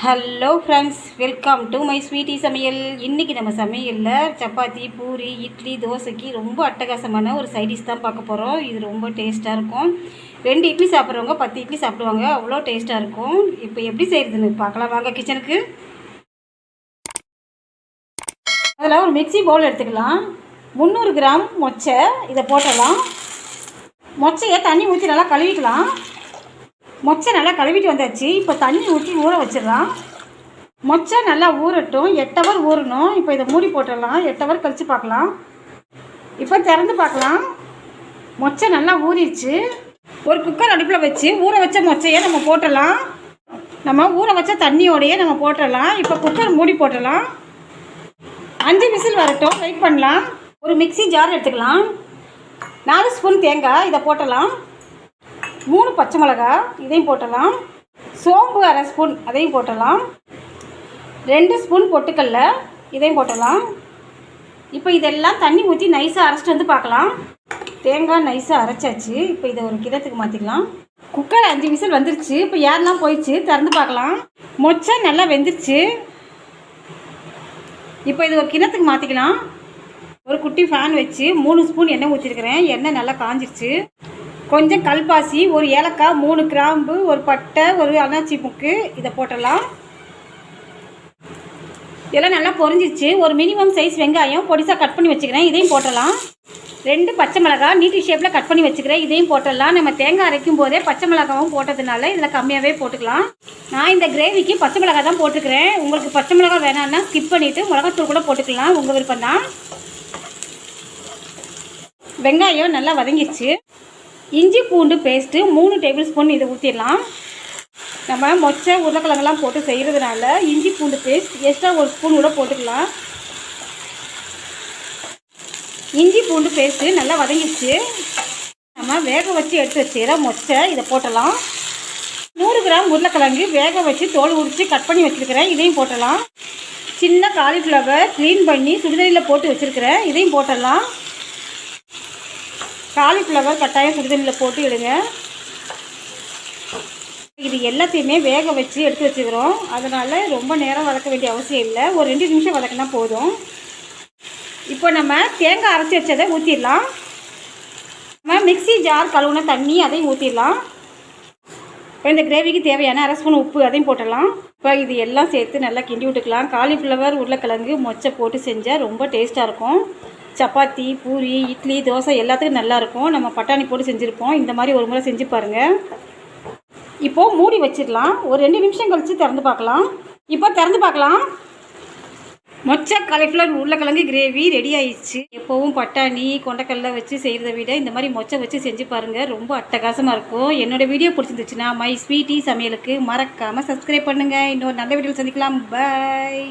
Hello friends, welcome to my sweety சமையல். இன்றைக்கி நம்ம சமையலில் சப்பாத்தி, பூரி, இட்லி, தோசைக்கு ரொம்ப அட்டகாசமான ஒரு சைடிஷ் தான் பார்க்க போகிறோம். இது ரொம்ப டேஸ்ட்டாக இருக்கும். 2 இட்லி சாப்பிட்றவங்க 10 இட்லி சாப்பிடுவாங்க, அவ்வளோ டேஸ்ட்டாக இருக்கும். இப்போ எப்படி செய்கிறதுன்னு பார்க்கலாம் வாங்க கிச்சனுக்கு. அதில் ஒரு மிக்ஸி பவுல் எடுத்துக்கலாம். 300 கிராம் மொச்சை இதை போட்டலாம். மொச்சையை தண்ணி ஊற்றி நல்லா கழுவிக்கலாம். மொச்சை நல்லா கழுவிட்டு வந்தாச்சு. இப்போ தண்ணி ஊற்றி ஊற வச்சிடலாம். மொச்சை நல்லா ஊறட்டும். 8 ஹவர் ஊறணும். இப்போ இதை மூடி போட்டுடலாம். 8 ஹவர் கழித்து பார்க்கலாம். இப்போ திறந்து பார்க்கலாம். மொச்சை நல்லா ஊறிடுச்சு. ஒரு குக்கர் அடுப்பில் வச்சு ஊற வச்ச மொச்சையை நம்ம போட்டுடலாம். நம்ம ஊற வச்ச தண்ணியோடையே நம்ம போட்டுடலாம். இப்போ குக்கர் மூடி போட்டுடலாம். 5 விசில் வரட்டும், வெயிட் பண்ணலாம். ஒரு மிக்ஸி ஜார் எடுத்துக்கலாம். 4 ஸ்பூன் தேங்காய் இதை போட்டலாம். 3 பச்சை மிளகா இதையும் போட்டலாம். சோம்பு அரை ஸ்பூன் அதையும் போட்டலாம். 2 ஸ்பூன் பொட்டுக்கல்ல இதையும் போட்டலாம். இப்போ இதெல்லாம் தண்ணி ஊற்றி நைஸாக அரைச்சிட்டு வந்து பார்க்கலாம். தேங்காய் நைஸாக அரைச்சாச்சு. இப்போ இதை ஒரு கிணத்துக்கு மாற்றிக்கலாம். குக்கர் 5 விசில் வந்துருச்சு. இப்போ யாரெல்லாம் போயிடுச்சு திறந்து பார்க்கலாம். மொச்சை நல்லா வெந்துருச்சு. இப்போ இது ஒரு கிணத்துக்கு மாற்றிக்கலாம். ஒரு குட்டி ஃபேன் வச்சு 3 ஸ்பூன் எண்ணெய் ஊற்றிருக்கிறேன். எண்ணெய் நல்லா காஞ்சிருச்சு. கொஞ்சம் கல்பாசி, ஒரு ஏலக்காய், 3 கிராம்பு, ஒரு பட்டை, ஒரு அன்னாச்சி முக்கு இதை போட்டலாம். இதெல்லாம் நல்லா பொரிஞ்சிச்சு. ஒரு மினிமம் சைஸ் வெங்காயம் பொடிசாக கட் பண்ணி வச்சுக்கிறேன், இதையும் போட்டலாம். 2 பச்சை மிளகாய் நீட்டி ஷேப்பில் கட் பண்ணி வச்சுக்கிறேன், இதையும் போட்டலாம். நம்ம தேங்காய் அரைக்கும் போதே பச்சை மிளகாவும் போட்டதுனால இதில் கம்மியாகவே போட்டுக்கலாம். நான் இந்த கிரேவிக்கு பச்சை மிளகாய் தான் போட்டுக்கிறேன். உங்களுக்கு பச்சை மிளகாய் வேணான்னா ஸ்கிப் பண்ணிவிட்டு மிளகாத்தூள் கூட போட்டுக்கலாம், உங்கள் விருப்பம் தான். வெங்காயம் நல்லா வதங்கிடுச்சு. இஞ்சி பூண்டு பேஸ்ட்டு 3 டேபிள் ஸ்பூன் இதை ஊற்றிடலாம். நம்ம மொச்சை உருளைக்கிழங்கெல்லாம் போட்டு செய்கிறதுனால இஞ்சி பூண்டு பேஸ்ட் எக்ஸ்ட்ரா 1 ஸ்பூன் கூட போட்டுக்கலாம். இஞ்சி பூண்டு பேஸ்ட்டு நல்லா வதங்கிடுச்சு. நம்ம வேக வச்சு எடுத்து வச்சுக்கிற மொச்சை இதை போட்டலாம். 100 கிராம் உருளைக்கிழங்கு வேக வச்சு தோல் உரித்து கட் பண்ணி வச்சுருக்கிறேன், இதையும் போட்டலாம். சின்ன காலிஃப்ளவர் க்ளீன் பண்ணி சுடுதண்ணியில் போட்டு வச்சுருக்கிறேன், இதையும் போட்டலாம். காலிஃப்ளவர் கட்டாயம் சுடுதண்ணியில் போட்டு இடுங்க. இது எல்லாத்தையுமே வேக வச்சு எடுத்து வச்சுக்கிறோம். அதனால் ரொம்ப நேரம் வதக்க வேண்டிய அவசியம் இல்லை, ஒரு 2 நிமிஷம் வதக்கினா போதும். இப்போ நம்ம தேங்காய் அரைச்சி வச்சதை ஊற்றிடலாம். நம்ம மிக்ஸி ஜார் கழுவுன தண்ணி அதையும் ஊற்றிடலாம். இப்போ இந்த கிரேவிக்கு தேவையான அரை ஸ்பூன் உப்பு அதையும் போட்டலாம். இப்போ இது எல்லாம் சேர்த்து நல்லா கிண்டி விட்டுக்கலாம். காலிஃப்ளவர் உருளைக்கிழங்கு மொச்சை போட்டு செஞ்சால் ரொம்ப டேஸ்ட்டாக இருக்கும். சப்பாத்தி, பூரி, இட்லி, தோசை எல்லாத்துக்கும் நல்லாயிருக்கும். நம்ம பட்டாணி போட்டு செஞ்சுருப்போம். இந்த மாதிரி ஒரு முறை செஞ்சு பாருங்கள். இப்போது மூடி வச்சிடலாம். ஒரு 2 நிமிஷம் கழித்து திறந்து பார்க்கலாம். இப்போ திறந்து பார்க்கலாம். மொச்சை காலிஃப்ளவர் உருளைக்கிழங்கு கிரேவி ரெடி ஆயிடுச்சு. எப்போவும் பட்டாணி கொண்டைக்கடலை வச்சு செய்கிறத விட இந்த மாதிரி மொச்சை வச்சு செஞ்சு பாருங்கள், ரொம்ப அட்டகாசமாக இருக்கும். என்னோடய வீடியோ பிடிச்சிருந்துச்சுன்னா மை ஸ்வீட்டி சமையலுக்கு மறக்காமல் சப்ஸ்கிரைப் பண்ணுங்கள். இன்னொரு நல்ல வீடியோவில் சந்திக்கலாம். பாய்.